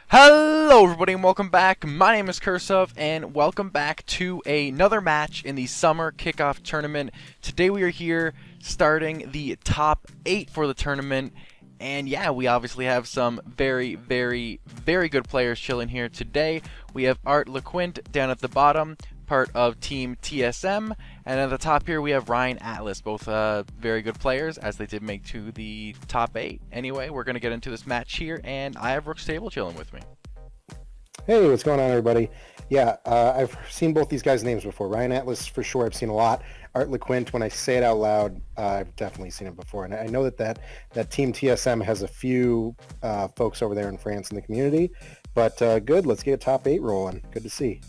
Hello everybody and welcome back. My name is Curseof and welcome back to another match in the summer kickoff tournament. Today we are here starting the top 8 for the tournament, and yeah, we obviously have some very good players chilling here today. We have Art LeQuint down at the bottom, part of Team TSM, and at the top here we have Ryan Atlas, both very good players as they did make to the top 8. Anyway, we're going to get into this match here, and I have Rook Stable chilling with me. Hey, what's going on, everybody? Yeah, I've seen both these guys' names before. Ryan Atlas, for sure, I've seen a lot. Art LeQuint, when I say it out loud, I've definitely seen it before. And I know that Team TSM has a few folks over there in France in the community. But good, let's get a top 8 rolling. Good to see.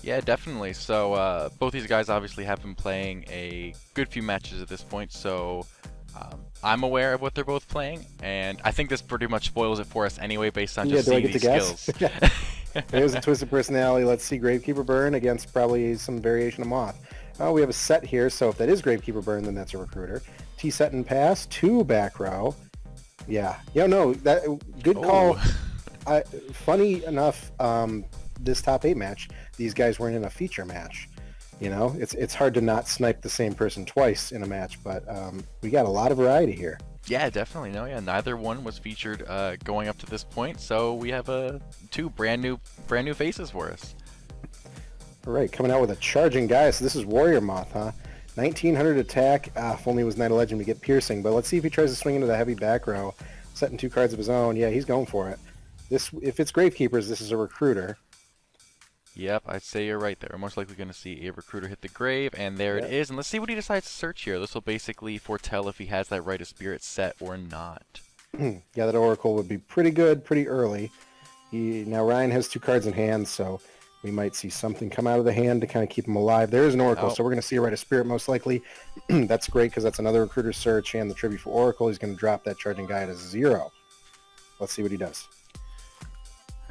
Yeah, definitely. So both these guys obviously have been playing a good few matches at this point, so I'm aware of what they're both playing, and I think this pretty much spoils it for us anyway based on just seeing these skills. There's a twisted personality. Let's see Gravekeeper burn against probably some variation of Moth. We have a set here, so if that is Gravekeeper burn, then that's a recruiter. T-set and pass, 2 back row. Yeah, no, that good call. Funny enough, this top 8 match, these guys weren't in a feature match. You know, it's hard to not snipe the same person twice in a match, but we got a lot of variety here. Yeah, definitely. No, yeah, neither one was featured going up to this point, so we have two brand new faces for us. All right, coming out with a charging guy. So this is Warrior-Moth, huh? 1900 attack. If only it was Knight of Legend to get piercing, but let's see if he tries to swing into the heavy back row, setting 2 cards of his own. Yeah, he's going for it. If it's Gravekeepers, this is a recruiter. Yep, I'd say you're right there. We're most likely going to see a recruiter hit the grave, and there it is. And let's see what he decides to search here. This will basically foretell if he has that Rite of Spirit set or not. Yeah, that Oracle would be pretty good pretty early. Now Ryan has 2 cards in hand, so we might see something come out of the hand to kind of keep him alive. There is an Oracle, so we're going to see a Rite of Spirit most likely. That's great because that's another recruiter search, and the tribute for Oracle. He's going to drop that charging guy to 0. Let's see what he does.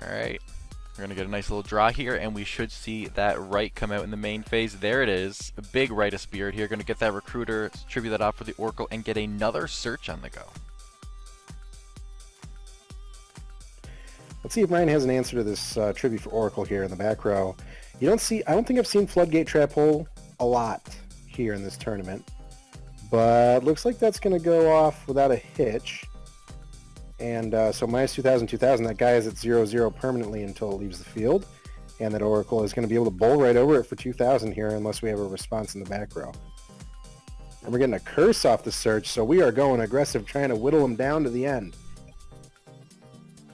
All right. We're going to get a nice little draw here, and we should see that right come out in the main phase. There it is. A big Rite of Spirit here. Going to get that recruiter, tribute that off for the Oracle, and get another search on the go. Let's see if Ryan has an answer to this tribute for Oracle here in the back row. I don't think I've seen Floodgate Trap Hole a lot here in this tournament, but looks like that's going to go off without a hitch. And so minus 2000, that guy is at 0-0 permanently until it leaves the field. And that Oracle is going to be able to bowl right over it for 2000 here unless we have a response in the back row. And we're getting a curse off the search, so we are going aggressive, trying to whittle him down to the end.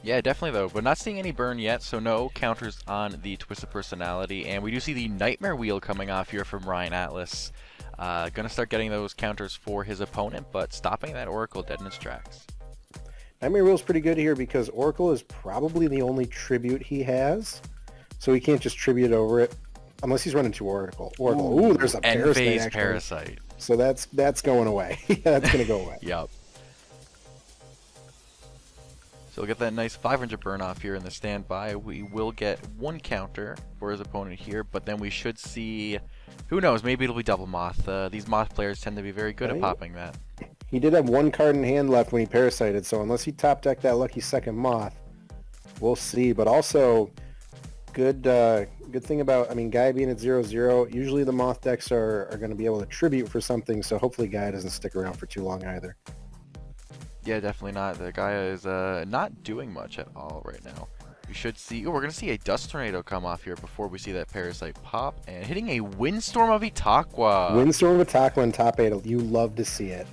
Yeah, definitely though. We're not seeing any burn yet, so no counters on the Twisted Personality. And we do see the Nightmare Wheel coming off here from Ryan Atlas. Gonna start getting those counters for his opponent, but stopping that Oracle dead in its tracks. Nightmare Wheel's pretty good here because Oracle is probably the only tribute he has. So he can't just tribute over it unless he's running 2 Oracle. Ooh, there's a End Parasite, phase actually. Parasite. So that's going away. That's going to go away. Yep. So we'll get that nice 500 burn off here in the standby. We will get 1 counter for his opponent here, but then we should see, who knows, maybe it'll be double Moth. These Moth players tend to be very good at popping that. He did have 1 card in hand left when he parasited, so unless he top decked that lucky second Moth, we'll see. But also, good thing about, Guy being at 0-0, usually the Moth decks are going to be able to tribute for something, so hopefully Guy doesn't stick around for too long either. Yeah, definitely not. The guy is not doing much at all right now. We should see, we're going to see a Dust Tornado come off here before we see that Parasite pop, and hitting a Windstorm of Itaqua. Windstorm of Itaqua in top 8, you love to see it.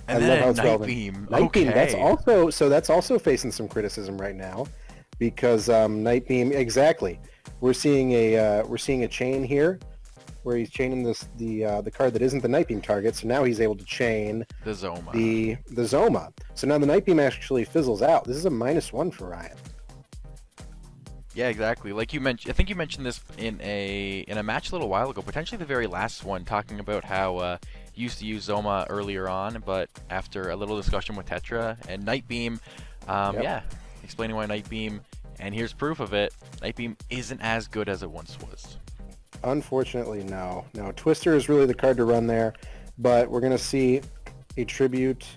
And I then love how it's Night relevant. Beam. Night Okay. Beam, that's also facing some criticism right now, because Night Beam, exactly. We're seeing a chain here, where he's chaining the card that isn't the Night Beam target. So now he's able to chain The Zoma. The Zoma. So now the Night Beam actually fizzles out. This is a -1 for Ryan. Yeah, exactly. Like you mentioned, I think you mentioned this in a match a little while ago, potentially the very last one, talking about how he used to use Zoma earlier on, but after a little discussion with Tetra and Night Beam, yeah, explaining why Night Beam, and here's proof of it, Night Beam isn't as good as it once was. Unfortunately, no. Twister is really the card to run there, but we're going to see a tribute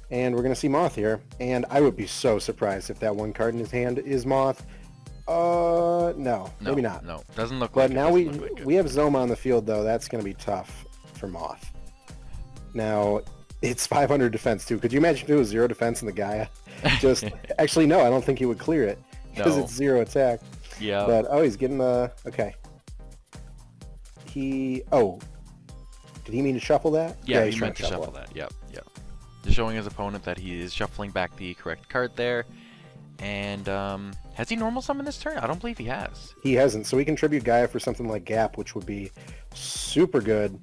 And we're going to see Moth here. And I would be so surprised if that one card in his hand is Moth. No, maybe not. No, doesn't look but like now it. we have Zoma on the field, though. That's going to be tough for Moth. Now, it's 500 defense, too. Could you imagine if it was 0 defense and the Gaia just... Actually, no, I don't think he would clear it because it's 0 attack. Yeah. But, oh, he's getting the... Okay. Oh. Did he mean to shuffle that? Yeah, he meant to shuffle that. Yep. Just showing his opponent that he is shuffling back the correct card there. And, has he normal summoned this turn? I don't believe he has. He hasn't, so we can tribute Gaia for something like Gap, which would be super good,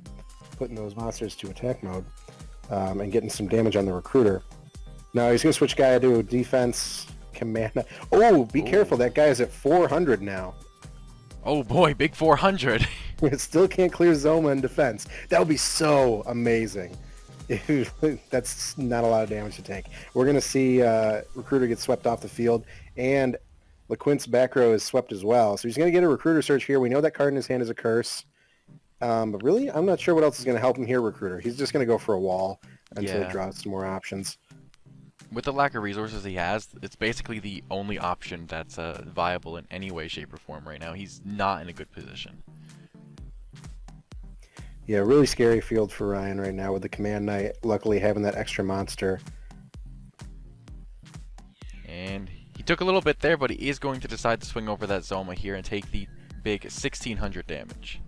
putting those monsters to attack mode, and getting some damage on the Recruiter. Now he's going to switch Gaia to a defense command. Oh, be careful, that guy is at 400 now. Oh boy, big 400. Still can't clear Zoma in defense. That would be so amazing. That's not a lot of damage to take. We're going to see Recruiter get swept off the field, and LeQuint's back row is swept as well. So he's going to get a Recruiter search here. We know that card in his hand is a curse. But really, I'm not sure what else is going to help him here, Recruiter. He's just going to go for a wall until he draws some more options. With the lack of resources he has, it's basically the only option that's viable in any way, shape, or form right now. He's not in a good position. Yeah, really scary field for Ryan right now with the Command Knight, luckily having that extra monster. And he took a little bit there, but he is going to decide to swing over that Zoma here and take the big 1600 damage.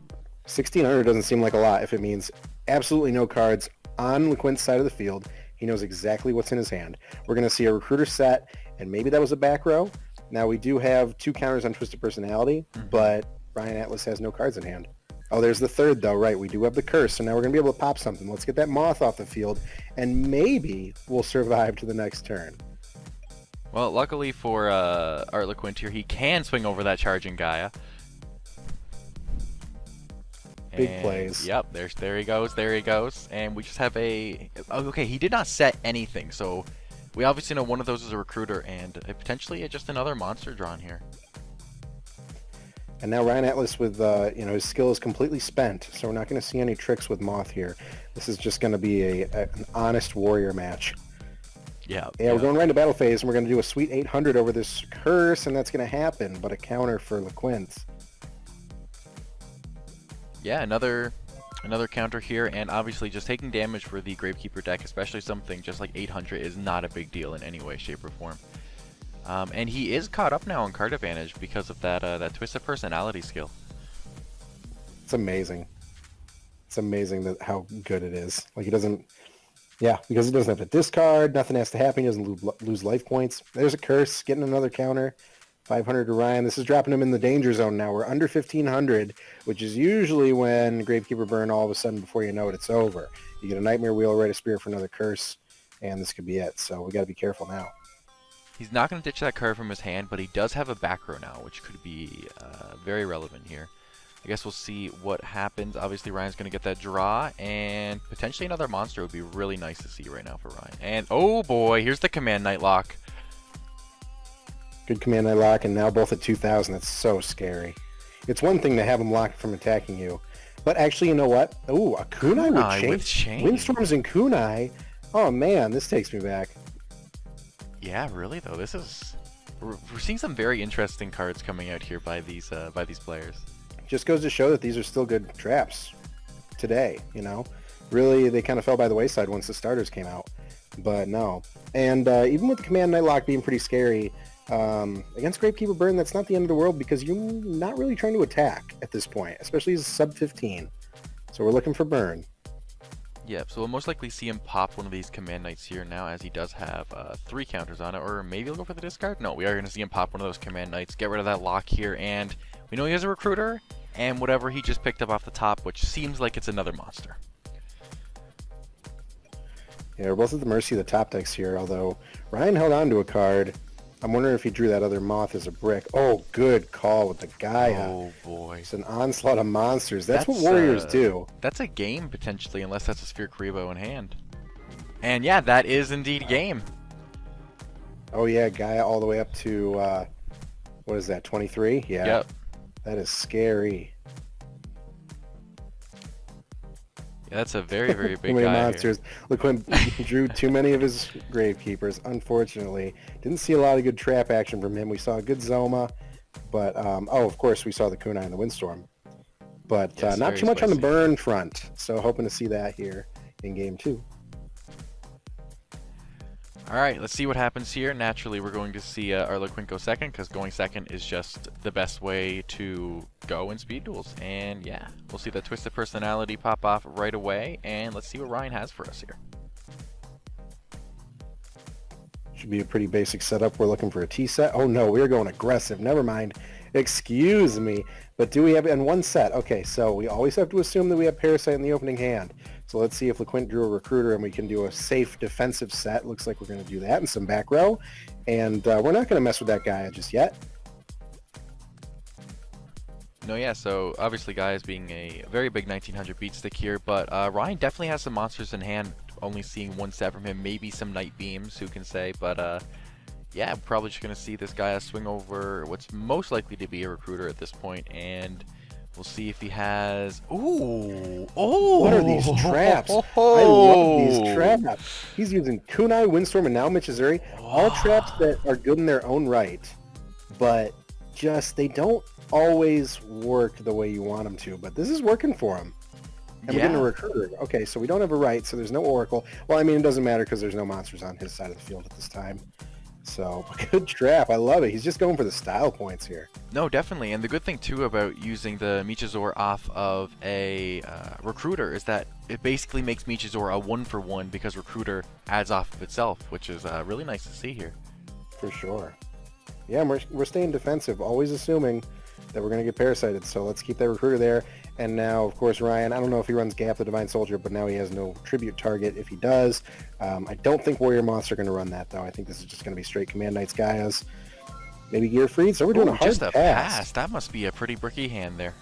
1600 doesn't seem like a lot if it means absolutely no cards on LeQuint's side of the field. He knows exactly what's in his hand. We're going to see a Recruiter set, and maybe that was a back row. Now, we do have 2 counters on Twisted Personality, but Ryan Atlas has no cards in hand. Oh, there's the third, though, right? We do have the curse, so now we're going to be able to pop something. Let's get that Moth off the field, and maybe we'll survive to the next turn. Well, luckily for Art LeQuint here, he can swing over that charging Gaia. Big plays. Yep, there he goes. And we just have a... Okay, he did not set anything, so we obviously know one of those is a Recruiter, and potentially just another monster drawn here. And now Ryan Atlas with, his skill is completely spent, so we're not going to see any tricks with Moth here. This is just going to be an honest warrior match. Yeah, we're going right into battle phase, and we're going to do a sweet 800 over this curse, and that's going to happen, but a counter for LeQuint. Yeah, another counter here, and obviously just taking damage for the Gravekeeper deck, especially something just like 800, is not a big deal in any way, shape, or form. And he is caught up now on card advantage because of that Twisted Personality skill. It's amazing. It's amazing how good it is. Like, he doesn't... Yeah, because he doesn't have to discard, nothing has to happen, he doesn't lose life points. There's a curse, getting another counter. 500 to Ryan. This is dropping him in the danger zone now. We're under 1500, which is usually when Gravekeeper burn all of a sudden before you know it, it's over. You get a Nightmare Wheel, Rite of Spirit for another curse, and this could be it. So we got to be careful now. He's not going to ditch that card from his hand, but he does have a back row now, which could be very relevant here. I guess we'll see what happens. Obviously, Ryan's going to get that draw, and potentially another monster would be really nice to see right now for Ryan. And, oh boy, here's the Command Knight lock. Good Command Knight lock, and now both at 2,000. That's so scary. It's one thing to have them locked from attacking you, but actually, you know what? Ooh, a Kunai with chain. Windstorms and Kunai. Oh man, this takes me back. Yeah, really though. This is we're seeing some very interesting cards coming out here by these players. Just goes to show that these are still good traps today. You know, really they kind of fell by the wayside once the starters came out, but no. And even with the Command Knight lock being pretty scary. Against Gravekeeper Burn, that's not the end of the world because you're not really trying to attack at this point, especially as sub 15. So we're looking for Burn. Yep, so we'll most likely see him pop one of these Command Knights here now, as he does have 3 counters on it, or maybe he'll go for the discard? No, we are going to see him pop one of those Command Knights, get rid of that lock here, and we know he has a Recruiter, and whatever he just picked up off the top, which seems like it's another monster. Yeah, we're both at the mercy of the top decks here, although Ryan held on to a card. I'm wondering if he drew that other Moth as a brick. Oh, good call with the Gaia. Oh, boy. It's an onslaught of monsters. That's what Warriors do. That's a game, potentially, unless that's a Sphere Karibo in hand. And yeah, that is indeed game. Oh, yeah, Gaia all the way up to, what is that, 23? Yeah. Yep. That is scary. Yeah, that's a very, very Too big many guy here. monsters. LeQuint drew too many of his Gravekeepers, unfortunately. Didn't see a lot of good trap action from him. We saw a good Zoma, but, of course, we saw the Kunai and the Windstorm. But Yes, not very too much on the spicy. burn front, so hoping to see that here in Game 2. All right, let's see what happens here. Naturally, we're going to see our LeQuint go second, because going second is just the best way to go in speed duels. And yeah, we'll see that Twisted Personality pop off right away, and let's see what Ryan has for us here. Should be a pretty basic setup. We're looking for a T set. Oh no, we're going aggressive. Never mind. Excuse me. But do we have in one set? Okay, so we always have to assume that we have Parasite in the opening hand. So let's see if LeQuint drew a Recruiter and we can do a safe defensive set. Looks like we're going to do that in some back row. And we're not going to mess with that guy just yet. No, yeah, so obviously Guy being a very big 1900 beat stick here, but Ryan definitely has some monsters in hand, only seeing one set from him, maybe some Night Beams, who can say, but yeah, probably just going to see this guy swing over what's most likely to be a Recruiter at this point, and we'll see if he has... Ooh! Oh! What are these traps? I love these traps. He's using Kunai, Windstorm, and now Michizuri. All traps that are good in their own right, but just they don't always work the way you want them to. But this is working for him. And we're getting a Recruiter. Okay, so we don't have a right, so there's no Oracle. Well, I mean, it doesn't matter because there's no monsters on his side of the field at this time. So, good trap. I love it. He's just going for the style points here. No, definitely. And the good thing, too, about using the Michizor off of a Recruiter is that it basically makes Michizor a 1-for-1 because Recruiter adds off of itself, which is really nice to see here. For sure. Yeah, we're staying defensive, always assuming that we're going to get parasited. So let's keep that Recruiter there. And now, of course, Ryan, I don't know if he runs Gap the Divine Soldier, but now he has no tribute target if he does. I don't think Warrior-Moths are going to run that, though. I think this is just going to be straight Command Knights Gaias. Maybe Gear Freed. So we're doing a hard just a pass. That must be a pretty bricky hand there.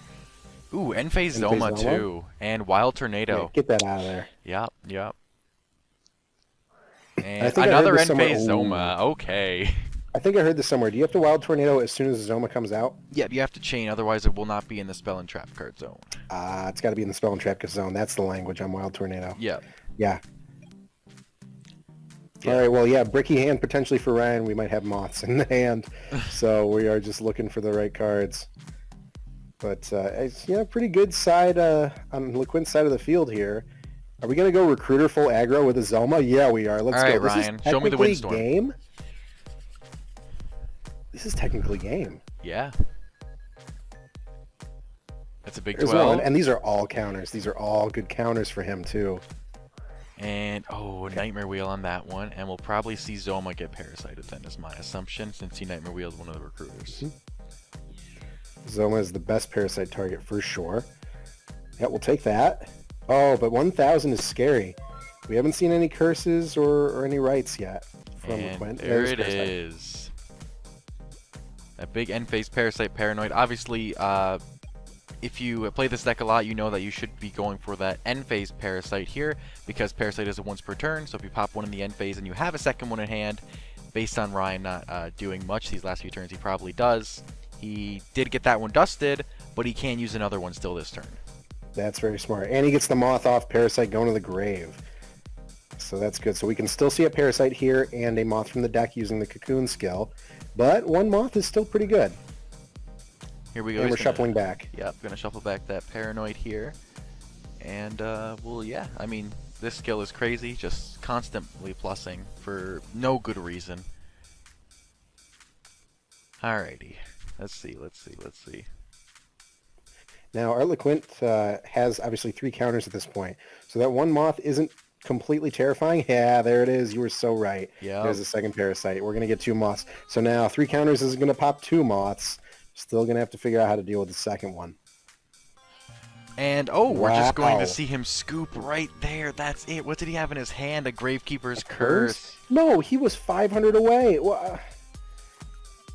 Ooh, End-Phase Zoma, too. And Wild Tornado. Yeah, get that out of there. Yep. And another End-Phase Zoma. Okay. I think I heard this somewhere. Do you have to Wild Tornado as soon as the Zoma comes out? Yep, you have to chain, otherwise it will not be in the Spell and Trap card zone. It's got to be in the Spell and Trap zone. That's the language on Wild Tornado. Yep. Yeah. All right, well, yeah, bricky hand potentially for Ryan. We might have Moths in the hand, so we are just looking for the right cards. But, it's, pretty good side on LeQuint's side of the field here. Are we going to go Recruiter full aggro with a Zoma? Yeah, we are. Let's go. All right, Ryan, show me the Windstorm. Game? This is technically game. Yeah. That's a big There's 12. one, and these are all counters. These are all good counters for him, too. And, Nightmare Wheel on that one. And we'll probably see Zoma get parasited then, is my assumption, since he Nightmare Wheeled one of the Recruiters. Zoma is the best parasite target for sure. Yeah, we'll take that. Oh, but 1,000 is scary. We haven't seen any curses or any rights yet from and there it is. A big End-Phase Parasite Paranoid. Obviously, if you play this deck a lot, you know that you should be going for that End-Phase Parasite here, because Parasite is a once per turn, so if you pop one in the End-Phase and you have a second one in hand, based on Ryan not doing much these last few turns, he probably does. He did get that one dusted, but he can use another one still this turn. That's very smart. And he gets the Moth off, Parasite going to the grave. So that's good. So we can still see a Parasite here and a Moth from the deck using the Cocoon skill. But one Moth is still pretty good. Here we go. And we're shuffling back. Yep, gonna shuffle back that Paranoid here. And, well, yeah, I mean, this skill is crazy, just constantly plussing for no good reason. Alrighty. Let's see. Now, our LeQuint has obviously 3 counters at this point. So that one Moth isn't completely terrifying. Yeah, there it is. You were so right. Yeah. There's a second Parasite. We're going to get 2 Moths. So now 3 counters is going to pop 2 Moths. Still going to have to figure out how to deal with the second one. And, we're just going to see him scoop right there. That's it. What did he have in his hand? A Gravekeeper's Curse? No, he was 500 away. Well,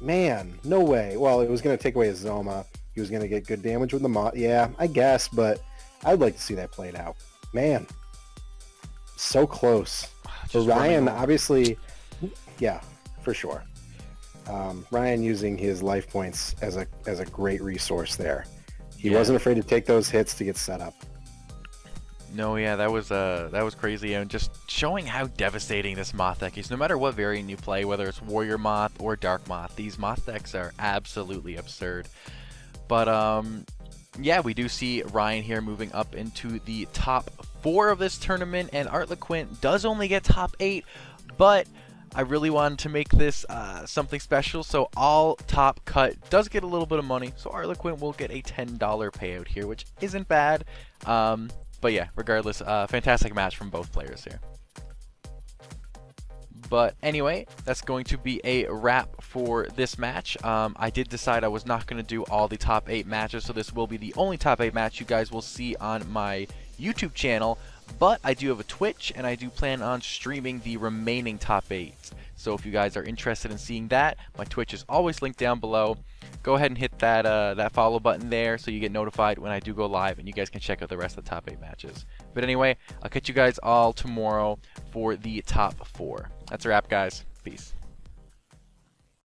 man, no way. Well, it was going to take away his Zoma. He was going to get good damage with the Moth. Yeah, I guess, but I'd like to see that played out. Man, so close. For Ryan, obviously, yeah, for sure. Ryan using his life points as a great resource there. He wasn't afraid to take those hits to get set up. No, yeah, that was crazy, and just showing how devastating this Moth deck is. No matter what variant you play, whether it's Warrior-Moth or Dark Moth, these Moth decks are absolutely absurd. But yeah, we do see Ryan here moving up into the top 4 of this tournament, and Arlequin does only get top 8, but I really wanted to make this something special, so all top cut does get a little bit of money, so Arlequin will get a $10 payout here, which isn't bad. But yeah, regardless, fantastic match from both players here. But anyway, that's going to be a wrap for this match. I did decide I was not going to do all the top 8 matches, so this will be the only top 8 match you guys will see on my YouTube channel. But I do have a Twitch, and I do plan on streaming the remaining top 8. So if you guys are interested in seeing that, my Twitch is always linked down below. Go ahead and hit that that follow button there so you get notified when I do go live, and you guys can check out the rest of the top 8 matches. But anyway, I'll catch you guys all tomorrow for the top 4. That's a wrap, guys. Peace.